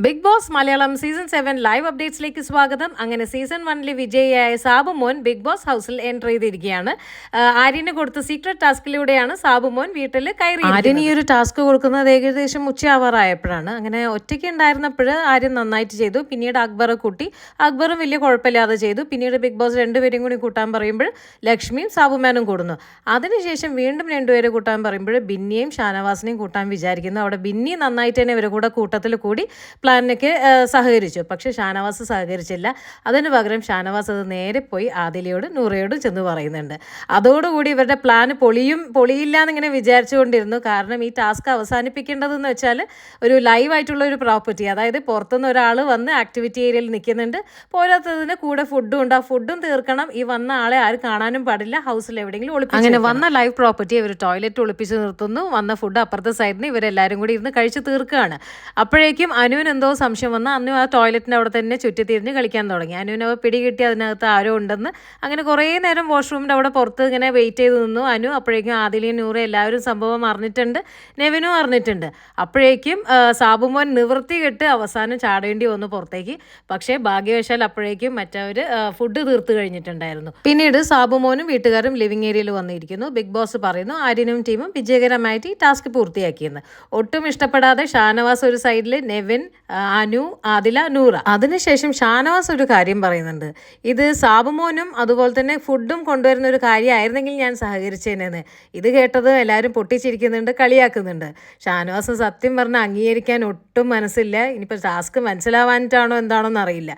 Big Boss Malayalam season 7 live അപ്ഡേറ്റ്സിലേക്ക് സ്വാഗതം. അങ്ങനെ സീസൺ 1 വിജയിയായ സാബു മോൻ ബിഗ് ബോസ് ഹൗസിൽ എൻ്റർ ചെയ്തിരിക്കുകയാണ്. ആര്യന് കൊടുത്ത സീക്രട്ട് ടാസ്കിലൂടെയാണ് സാബു മോൻ വീട്ടിൽ കയറി. ആര്യന് ഈ ഒരു ടാസ്ക് കൊടുക്കുന്നത് ഏകദേശം ഉച്ചയാവാറായപ്പോഴാണ്. അങ്ങനെ ഒറ്റയ്ക്ക് ഉണ്ടായിരുന്നപ്പോൾ ആര്യൻ നന്നായിട്ട് ചെയ്തു. പിന്നീട് അക്ബറെ കൂട്ടി, അക്ബറും വലിയ കുഴപ്പമില്ലാതെ ചെയ്തു. പിന്നീട് ബിഗ് ബോസ് രണ്ടുപേരും കൂടി കൂട്ടാൻ പറയുമ്പോൾ ലക്ഷ്മിയും സാബുമാനും കൂടുന്നു. അതിനുശേഷം വീണ്ടും രണ്ടുപേരെ കൂട്ടാൻ പറയുമ്പോൾ ബിന്നിയെയും ഷാനവാസിനെയും കൂട്ടാൻ വിചാരിക്കുന്നു. അവിടെ ബിന്നി നന്നായിട്ട് തന്നെ ഇവരുടെ കൂടെ കൂട്ടത്തിൽ കൂടി പ്ലാനിനൊക്കെ സഹകരിച്ചു. പക്ഷേ ഷാനവാസ് സഹകരിച്ചില്ല. അതിന് പകരം ഷാനവാസ് അത് നേരെ പോയി ആദിലയോടും നൂറയോടും ചെന്ന് പറയുന്നുണ്ട്. അതോടുകൂടി ഇവരുടെ പ്ലാൻ പൊളിയില്ല എന്നിങ്ങനെ വിചാരിച്ചുകൊണ്ടിരുന്നു. കാരണം ഈ ടാസ്ക് അവസാനിപ്പിക്കേണ്ടതെന്ന് വെച്ചാൽ ഒരു ലൈവായിട്ടുള്ള ഒരു പ്രോപ്പർട്ടി, അതായത് പുറത്തുനിന്ന് ഒരാൾ വന്ന് ആക്ടിവിറ്റി ഏരിയയിൽ നിൽക്കുന്നുണ്ട്. പോരാത്തതിന് കൂടെ ഫുഡും ഉണ്ട്. ആ ഫുഡും തീർക്കണം. ഈ വന്ന ആളെ ആരും കാണാനും പാടില്ല. ഹൗസിൽ എവിടെയെങ്കിലും ഒളിപ്പിച്ച്, അങ്ങനെ വന്ന ലൈവ് പ്രോപ്പർട്ടി ഇവർ ടോയ്ലറ്റ് ഒളിപ്പിച്ച് നിർത്തുന്നു. വന്ന ഫുഡ് അപ്പുറത്തെ സൈഡിൽ ഇവരെല്ലാവരും കൂടി ഇരുന്ന് കഴിച്ച് തീർക്കുകയാണ്. അപ്പോഴേക്കും അനുവിന് എന്തോ സംശയം വന്ന് അന്ന് ആ ടോയ്ലറ്റിൻ്റെ അവിടെ തന്നെ ചുറ്റിത്തിരിഞ്ഞ് കളിക്കാൻ തുടങ്ങി. അനുവിന് അവ പിടികിട്ടി അതിനകത്ത് ആരോ ഉണ്ടെന്ന്. അങ്ങനെ കുറേ നേരം വാഷ്റൂമിൻ്റെ അവിടെ പുറത്ത് ഇങ്ങനെ വെയിറ്റ് ചെയ്ത് നിന്നു അനു. അപ്പോഴേക്കും ആദിലയും നൂറ് എല്ലാവരും സംഭവം അറിഞ്ഞിട്ടുണ്ട്. നെവിനും അറിഞ്ഞിട്ടുണ്ട്. അപ്പോഴേക്കും സാബുമോൻ നിവൃത്തി കെട്ട് അവസാനം ചാടേണ്ടി വന്നു പുറത്തേക്ക്. പക്ഷേ ഭാഗ്യവശാൽ അപ്പോഴേക്കും മറ്റവർ ഫുഡ് തീർത്ത് കഴിഞ്ഞിട്ടുണ്ടായിരുന്നു. പിന്നീട് സാബുമോനും വീട്ടുകാരും ലിവിംഗ് ഏരിയയിൽ വന്നിരിക്കുന്നു. ബിഗ് ബോസ് പറയുന്നു ആര്യനും ടീമും വിജയകരമായിട്ട് ഈ ടാസ്ക് പൂർത്തിയാക്കിയെന്ന്. ഒട്ടും ഇഷ്ടപ്പെടാതെ ഷാനവാസ് ഒരു സൈഡിൽ, നെവിൻ, അനു, ആദില, നൂറ. അതിനുശേഷം ഷാനവാസ് ഒരു കാര്യം പറയുന്നുണ്ട്. ഇത് സാബുമോനും അതുപോലെ തന്നെ ഫുഡും കൊണ്ടുവരുന്ന ഒരു കാര്യമായിരുന്നെങ്കിൽ ഞാൻ സഹകരിച്ചേനെന്ന്. ഇത് കേട്ടത് എല്ലാവരും പൊട്ടിച്ചിരിക്കുന്നുണ്ട്, കളിയാക്കുന്നുണ്ട്. ഷാനവാസ് സത്യം പറഞ്ഞാൽ അംഗീകരിക്കാൻ ഒട്ടും മനസ്സില്ല. ഇനിയിപ്പോൾ ടാസ്ക് മനസ്സിലാവാനിട്ടാണോ എന്താണോ എന്നറിയില്ല.